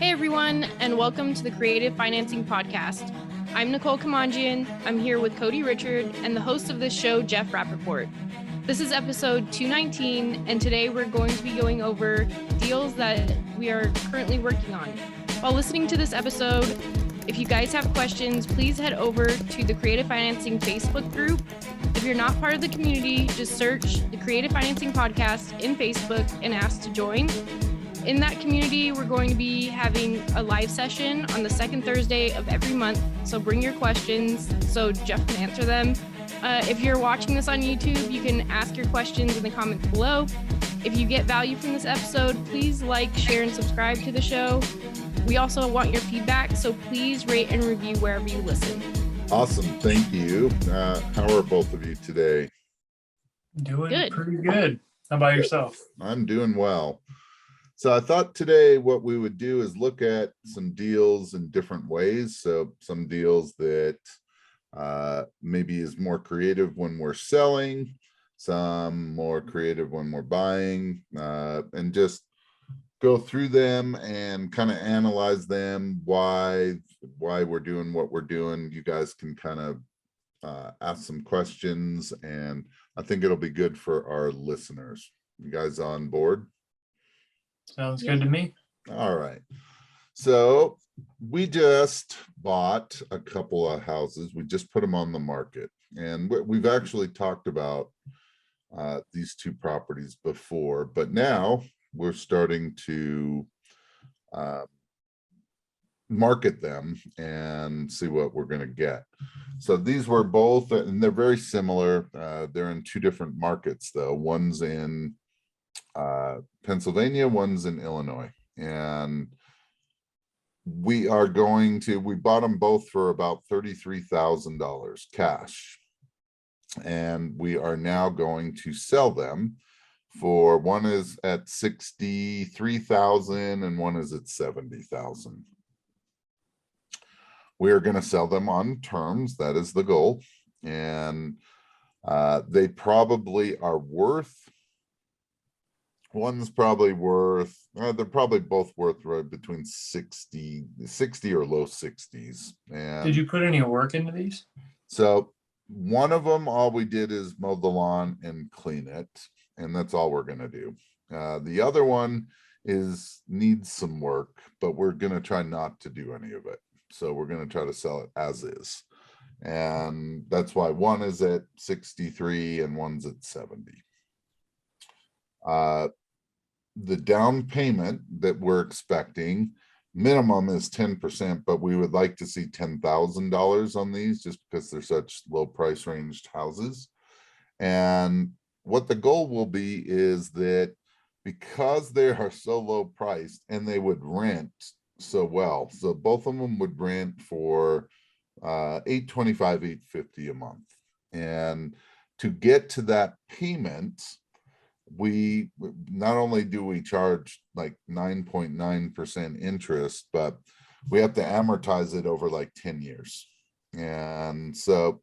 Hey everyone, and welcome to the Creative Financing Podcast. I'm Nicole Kamanjian. I'm here with Cody Richard and the host of this show, Jeff Rappaport. This is episode 219, and today we're going to be going over deals that we are currently working on. While listening to this episode, if you guys have questions, please head over to the Creative Financing Facebook group. If you're not part of the community, just search the Creative Financing Podcast in Facebook and ask to join. In that community, we're going to be having a live session on the second Thursday of every month. So bring your questions so Jeff can answer them. If you're watching this on YouTube, you can ask your questions in the comments below. If you get value from this episode, please like, share, and subscribe to the show. We also want your feedback, so please rate and review wherever you listen. Awesome. Thank you. How are both of you today? Doing Good. Pretty good. How about yourself? I'm doing well. So I thought today what we would do is look at some deals in different ways. So some deals that maybe is more creative when we're selling, some more creative when we're buying, and just go through them and kind of analyze them, why we're doing what we're doing. You guys can kind of ask some questions, and I think it'll be good for our listeners. You guys on board? Sounds good to me. All right. So we just bought a couple of houses. We just put them on the market, and we've actually talked about these two properties before, but now we're starting to market them and see what we're going to get. So these were both, and they're very similar. They're in two different markets, though. One's in Pennsylvania, one's in Illinois, and we bought them both for about $33,000 cash, and we are now going to sell them for, one is at $63,000 and one is at $70,000. We are going to sell them on terms. That is the goal, and they probably are worth, one's probably worth, they're probably both worth right between 60 or low 60s. And did you put any work into these? So one of them, all we did is mow the lawn and clean it, and that's all we're going to do. The other one needs some work, but we're going to try not to do any of it. So we're going to try to sell it as is. And that's why one is at 63 and one's at 70. The down payment that we're expecting, minimum is 10%, but we would like to see $10,000 on these just because they're such low price ranged houses. And what the goal will be is that because they are so low priced and they would rent so well, so both of them would rent for $825, $850 a month. And to get to that payment, we not only do we charge like 9.9% interest, but we have to amortize it over like 10 years. And so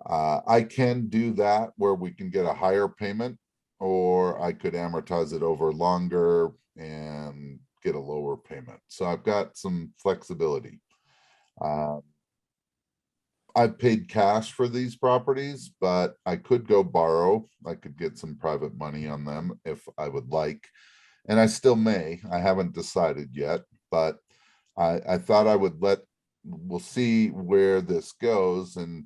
I can do that where we can get a higher payment, or I could amortize it over longer and get a lower payment. So I've got some flexibility. I've paid cash for these properties, but I could go borrow. I could get some private money on them if I would like, and I still may. I haven't decided yet, but I thought I would we'll see where this goes. And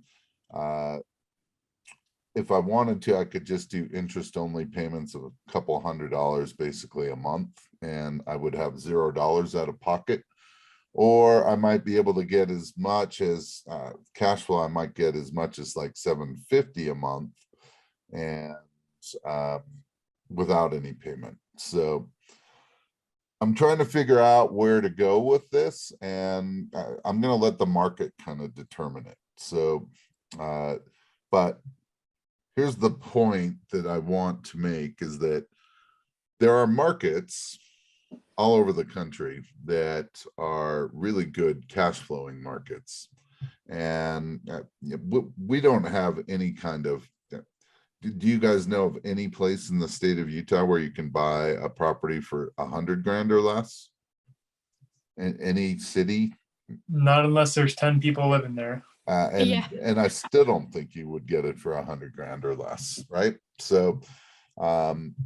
if I wanted to, I could just do interest only payments of a couple $100 basically a month, and I would have $0 out of pocket. Or I might be able to get as much as cash flow. I might get as much as like $750 a month, and without any payment. So I'm trying to figure out where to go with this, and I'm going to let the market kind of determine it. So, but here's the point that I want to make is that there are markets all over the country that are really good cash flowing markets. And we don't have any kind of, do you guys know of any place in the state of Utah where you can buy a property for $100,000 or less? in any city. Not unless there's 10 people living there. Yeah. And I still don't think you would get it for 100 grand or less, right? So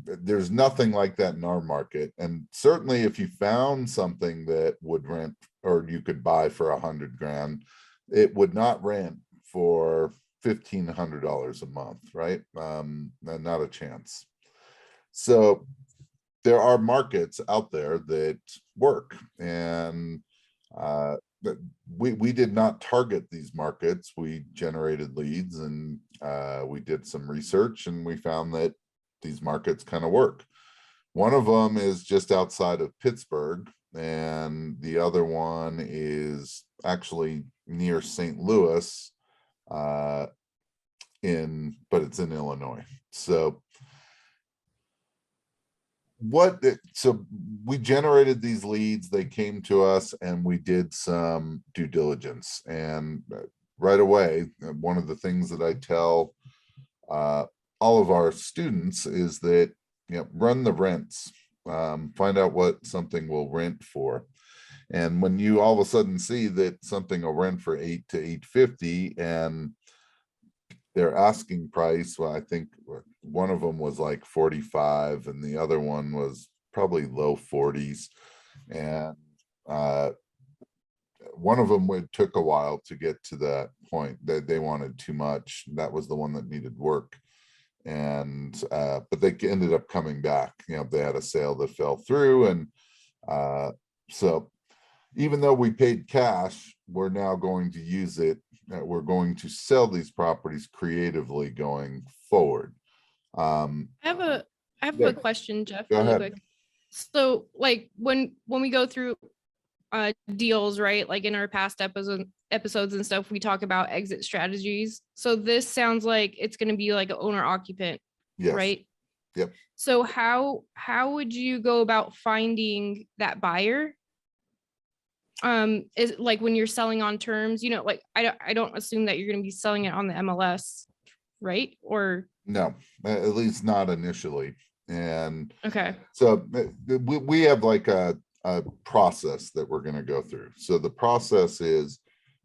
there's nothing like that in our market. And certainly if you found something that would rent or you could buy for 100 grand, it would not rent for $1,500 a month, right? Not a chance. So there are markets out there that work, and but we did not target these markets. We generated leads, and we did some research, and we found that these markets kind of work. One of them is just outside of Pittsburgh, and the other one is actually near St. Louis, but it's in Illinois. So so we generated these leads, they came to us, and we did some due diligence. And right away, one of the things that I tell all of our students is that, run the rents, find out what something will rent for. And when you all of a sudden see that something will rent for $800 to $850, and their asking price, well, I think one of them was like 45 and the other one was probably low 40s. And one of them took a while to get to that point that they wanted too much. That was the one that needed work. And but they ended up coming back. They had a sale that fell through. And so even though we paid cash, we're now going to use it. We're going to sell these properties creatively going forward. I have a Yeah. question, Jeff, Go really ahead. quick. So like when we go through deals, right? Like in our past episodes and stuff, we talk about exit strategies. So this sounds like it's going to be like an owner occupant, Yes. right? Yep. So how would you go about finding that buyer? Is like when you're selling on terms, like I don't assume that you're going to be selling it on the MLS, right? Or No, at least not initially. And okay. so we have like a process that we're going to go through. So the process is,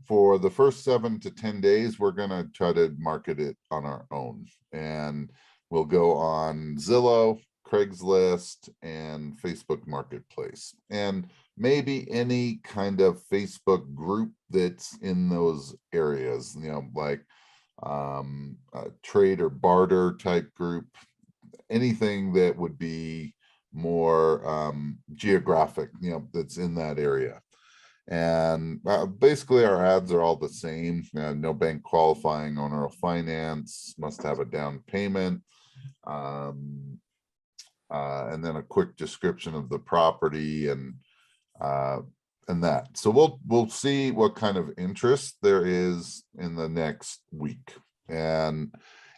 for the first 7 to 10 days, we're going to try to market it on our own. And we'll go on Zillow, Craigslist, and Facebook Marketplace, and maybe any kind of Facebook group that's in those areas, like a trade or barter type group, anything that would be more geographic, that's in that area. And basically our ads are all the same. No bank qualifying, owner of finance, must have a down payment, and then a quick description of the property, and that. So we'll see what kind of interest there is in the next week. And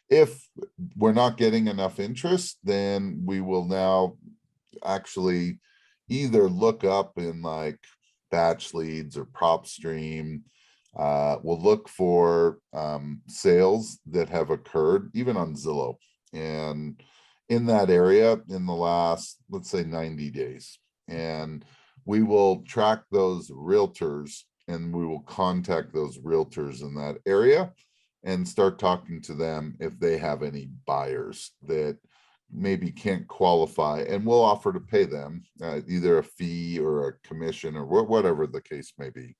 if we're not getting enough interest, then we will now actually either look up in like Batch Leads or PropStream. We'll look for sales that have occurred even on Zillow and in that area in the last, let's say, 90 days. And we will track those realtors, and we will contact those realtors in that area and start talking to them if they have any buyers that maybe can't qualify, and we'll offer to pay them either a fee or a commission or whatever the case may be.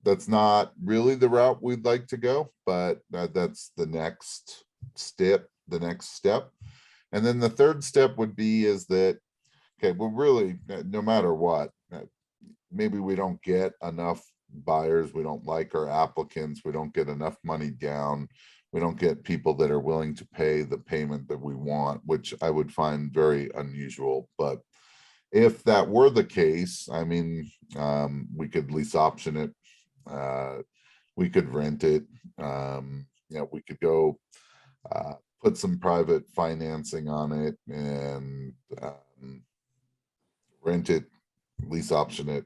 That's not really the route we'd like to go, but that's the next step. And then the third step would be is that, okay, well, really, no matter what, maybe we don't get enough buyers, we don't like our applicants, we don't get enough money down, we don't get people that are willing to pay the payment that we want, which I would find very unusual. But if that were the case, I mean, we could lease option it, we could rent it, we could go put some private financing on it and rent it, lease option it,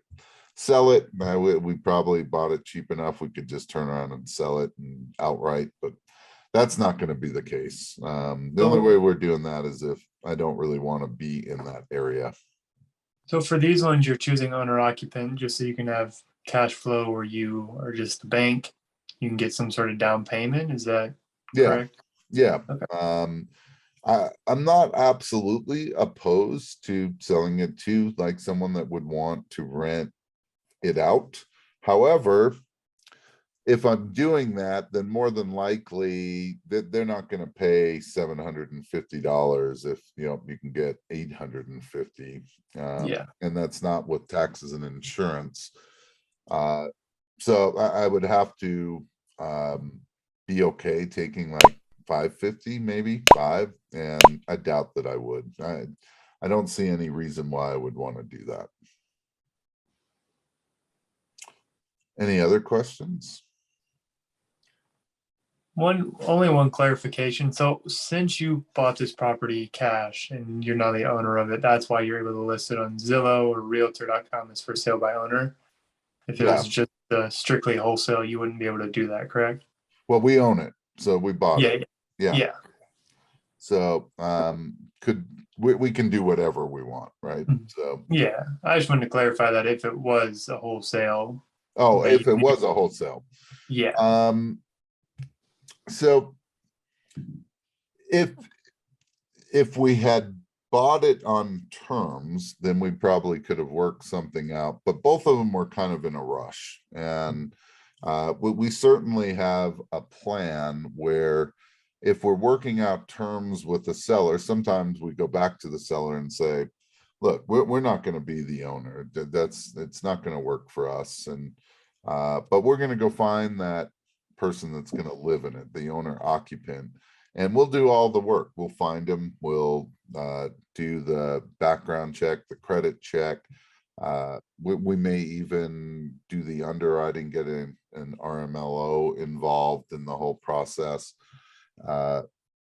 sell it. We probably bought it cheap enough we could just turn around and sell it and outright, but that's not going to be the case. The only way we're doing that is if I don't really want to be in that area. So for these ones, you're choosing owner occupant just so you can have cash flow, or you are just the bank. You can get some sort of down payment. Is that Yeah, correct? yeah. Okay. I'm not absolutely opposed to selling it to like someone that would want to rent it out. However, if I'm doing that, then more than likely that they're not going to pay $750 if you can get 850, Yeah. and that's not with taxes and insurance. So I would have to be okay taking like 550, maybe five, and I doubt that I would. I don't see any reason why I would want to do that. Any other questions? Only one clarification. So since you bought this property cash and you're not the owner of it, that's why you're able to list it on Zillow or Realtor.com as for sale by owner. If it Yeah. was just strictly wholesale, you wouldn't be able to do that, correct? Well, we own it, so we bought Yeah, it. yeah, Yeah. yeah. So we can do whatever we want, right? Mhm. So Yeah. I just wanted to clarify that if it was a wholesale, if it was a wholesale. yeah. So if we had bought it on terms, then we probably could have worked something out. But both of them were kind of in a rush, and we certainly have a plan where if we're working out terms with the seller, sometimes we go back to the seller and say, look, we're not going to be the owner. It's not going to work for us. And but we're going to go find that person that's going to live in it, the owner occupant, and we'll do all the work. We'll find them. We'll do the background check, the credit check. We may even do the underwriting, get an RMLO involved in the whole process.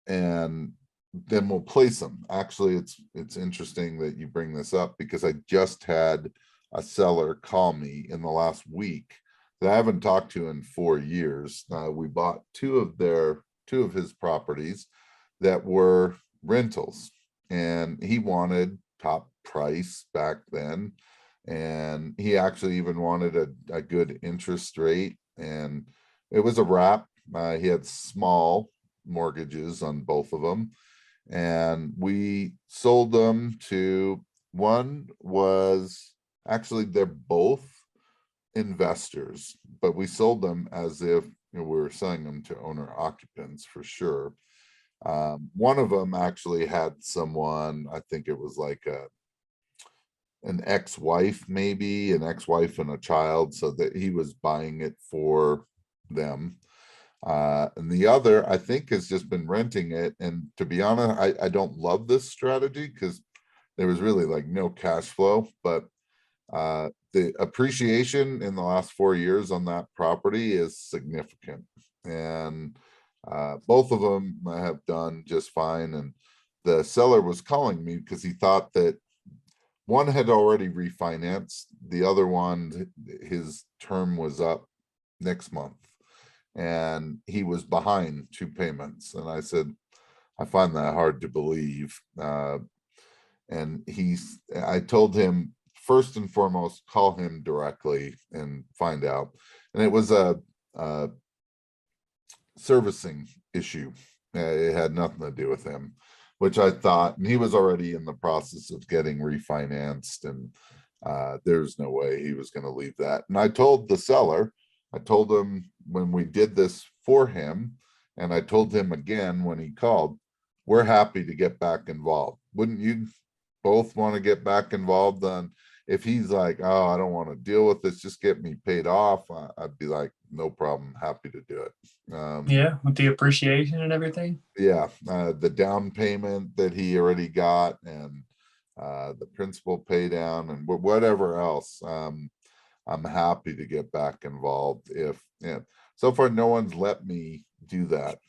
And then we'll place them. Actually, it's interesting that you bring this up because I just had a seller call me in the last week that I haven't talked to in 4 years. We bought two of his properties that were rentals, and he wanted top price back then, and he actually even wanted a good interest rate, and it was a wrap. He had small mortgages on both of them, and we sold them to one. Was actually, they're both investors, but we sold them as if we were selling them to owner occupants for sure. One of them actually had someone, I think it was like an ex-wife, maybe an ex-wife and a child, so that he was buying it for them. And the other, I think, has just been renting it. And to be honest, I don't love this strategy because there was really like no cash flow, but the appreciation in the last 4 years on that property is significant. And both of them have done just fine. And the seller was calling me because he thought that one had already refinanced, the other one, his term was up next month, and he was behind 2 payments. And I said, I find that hard to believe. And I told him, first and foremost, call him directly and find out. And it was a servicing issue. It had nothing to do with him, which I thought, and he was already in the process of getting refinanced, and there's no way he was going to leave that. And I told the seller, I told him when we did this for him, and I told him again when he called, we're happy to get back involved. Wouldn't you both want to get back involved? On if he's like, oh, I don't want to deal with this, just get me paid off, I'd be like, no problem, happy to do it. Yeah, with the appreciation and everything. Yeah, the down payment that he already got, and the principal pay down, and whatever else. I'm happy to get back involved. If so far no one's let me do that.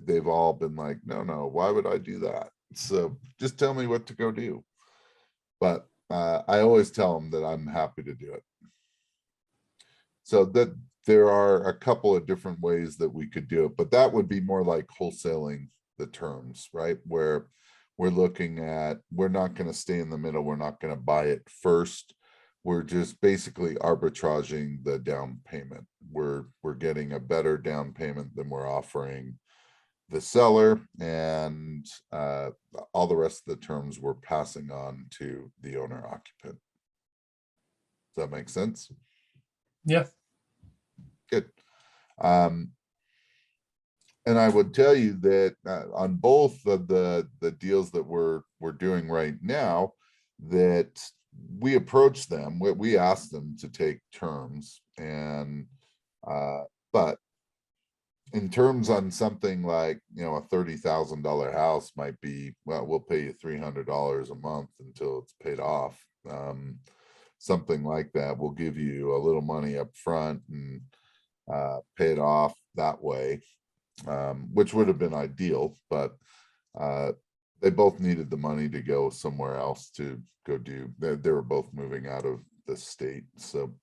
They've all been like, no, why would I do that? So just tell me what to go do. But I always tell them that I'm happy to do it. So that there are a couple of different ways that we could do it, but that would be more like wholesaling the terms, right? Where we're looking at, we're not going to stay in the middle. We're not going to buy it first. We're just basically arbitraging the down payment. We're getting a better down payment than we're offering the seller, and all the rest of the terms we're passing on to the owner occupant. Does that make sense? Yeah. Good. And I would tell you that on both of the deals that we're doing right now, that we approach them, we ask them to take terms, and but in terms on something like, you know, a $30,000 house might be, well, we'll pay you $300 a month until it's paid off. Something like that will give you a little money up front and pay it off that way, which would have been ideal, but they both needed the money to go somewhere else to go do. They were both moving out of the state, so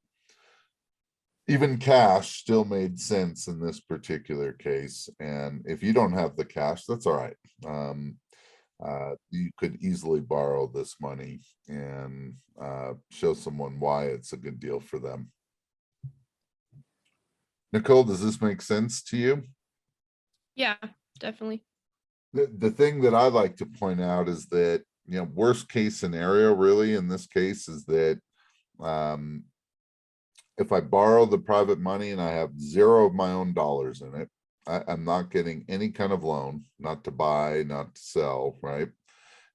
even cash still made sense in this particular case. And if you don't have the cash, that's all right. You could easily borrow this money and show someone why it's a good deal for them. Nicole, does this make sense to you? Yeah, definitely. The thing that I like to point out is that, you know, worst case scenario really in this case is that if I borrow the private money and I have zero of my own dollars in it, I'm not getting any kind of loan, not to buy, not to sell, right?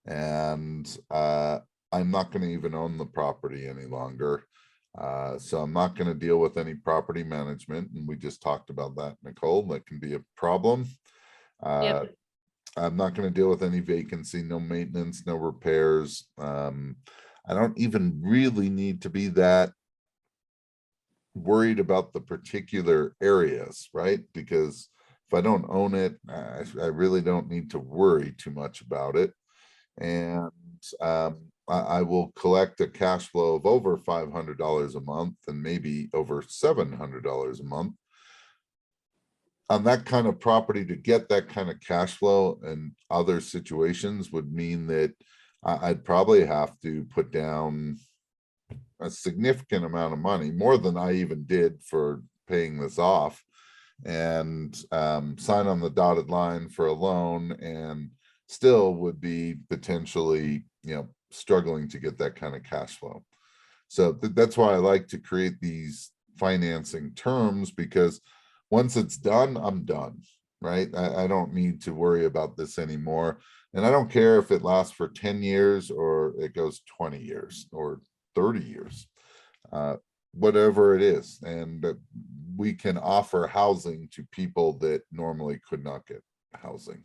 And I'm not going to even own the property any longer. So I'm not going to deal with any property management. And we just talked about that, Nicole. That can be a problem. Yep. I'm not going to deal with any vacancy, no maintenance, no repairs. I don't even really need to be that worried about the particular areas, right? Because if I don't own it, I really don't need to worry too much about it. And I will collect a cash flow of over $500 a month and maybe over $700 a month on that kind of property. To get that kind of cash flow in other situations would mean that I'd probably have to put down a significant amount of money, more than I even did for paying this off, and sign on the dotted line for a loan, and still would be potentially, you know, struggling to get that kind of cash flow. So that's why I like to create these financing terms, because once it's done, I'm done, right? I don't need to worry about this anymore. And I don't care if it lasts for 10 years or it goes 20 years or 30 years, whatever it is. And we can offer housing to people that normally could not get housing.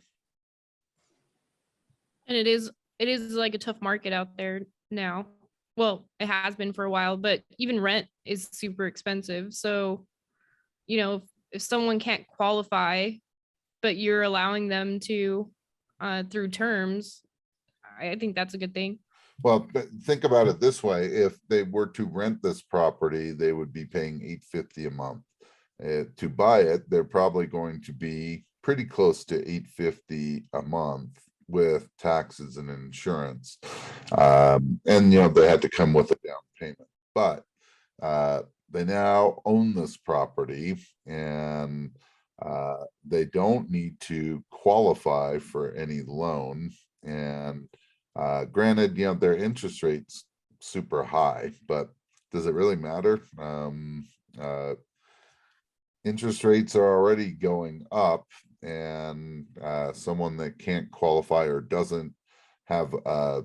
And it is like a tough market out there now. Well, it has been for a while, but even rent is super expensive. So, you know, if someone can't qualify, but you're allowing them to through terms, I think that's a good thing. Well, think about it this way: if they were to rent this property, they would be paying $850 a month. To buy it, they're probably going to be pretty close to $850 a month with taxes and insurance. And you know, they had to come with a down payment, but they now own this property, and they don't need to qualify for any loan. And granted, you know, their interest rate's super high, but does it really matter? Interest rates are already going up, and someone that can't qualify or doesn't have a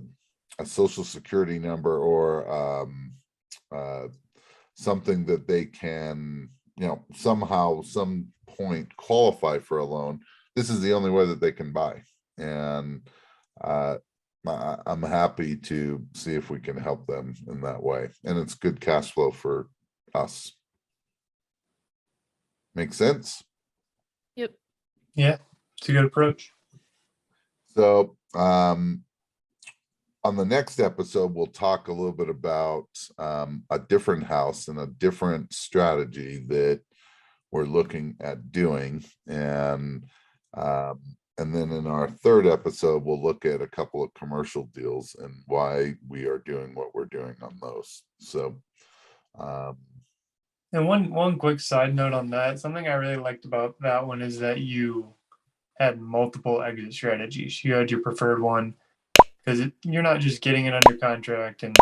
social security number or something that they can, you know, somehow, some point qualify for a loan, this is the only way that they can buy. And I'm happy to see if we can help them in that way. And it's good cash flow for us. Make sense? Yep. Yeah, it's a good approach. So on the next episode, we'll talk a little bit about a different house and a different strategy that we're looking at doing. And And then in our third episode, we'll look at a couple of commercial deals and why we are doing what we're doing on those. So, And one quick side note on that, something I really liked about that one is that you had multiple exit strategies. You had your preferred one because you're not just getting it under contract and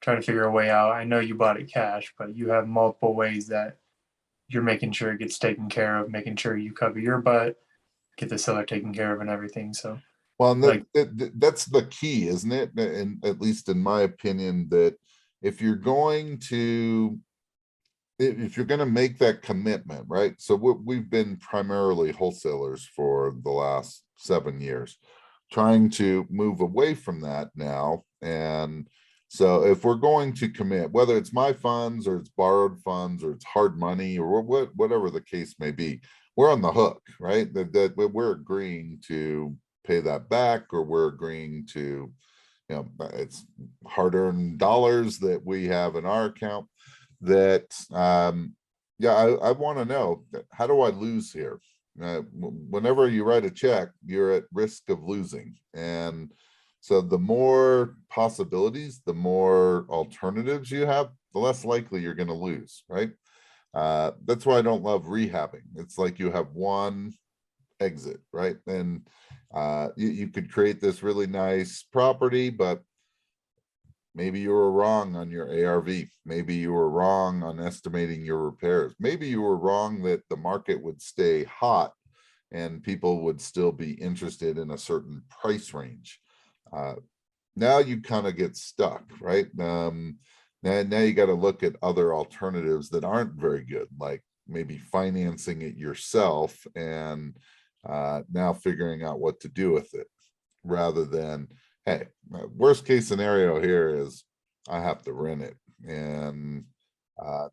trying to figure a way out. I know you bought it cash, but you have multiple ways that you're making sure it gets taken care of, making sure you cover your butt, get the seller taken care of and everything. So, well, and that's the key, isn't it? And at least in my opinion, that if you're going to make that commitment, right? So we've been primarily wholesalers for the last 7 years, trying to move away from that now. And so if we're going to commit, whether it's my funds or it's borrowed funds or it's hard money or whatever the case may be, we're on the hook, right? That we're agreeing to pay that back, or we're agreeing to, it's hard-earned dollars that we have in our account. That I want to know, how do I lose here? Whenever you write a check, you're at risk of losing. And so the more possibilities, the more alternatives you have, the less likely you're going to lose, right? That's why I don't love rehabbing. It's like you have one exit, right? And you could create this really nice property, but maybe you were wrong on your ARV. Maybe you were wrong on estimating your repairs. Maybe you were wrong that the market would stay hot and people would still be interested in a certain price range. Now you kind of get stuck, right? Now you got to look at other alternatives that aren't very good, like maybe financing it yourself and now figuring out what to do with it, rather than, hey, worst case scenario here is I have to rent it. And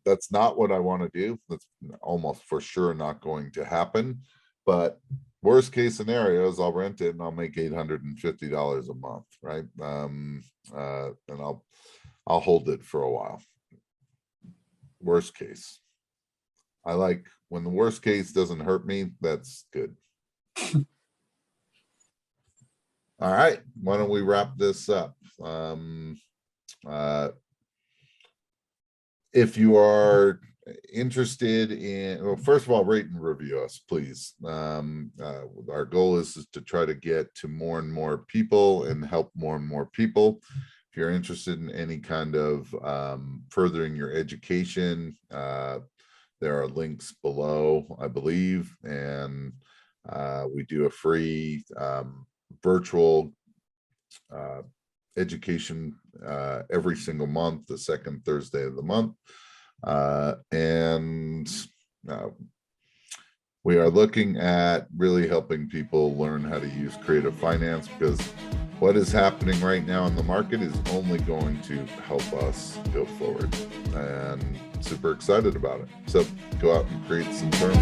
that's not what I want to do. That's almost for sure not going to happen. But worst case scenario is I'll rent it and I'll make $850 a month, right? And I'll hold it for a while. Worst case. I like when the worst case doesn't hurt me, that's good. All right, why don't we wrap this up? If you are interested in, well, first of all, rate and review us, please. Our goal is to try to get to more and more people and help more and more people. If you're interested in any kind of furthering your education, there are links below, I believe, and we do a free virtual education every single month, the second Thursday of the month. And we are looking at really helping people learn how to use creative finance, because what is happening right now in the market is only going to help us go forward, and super excited about it. So go out and create some terms.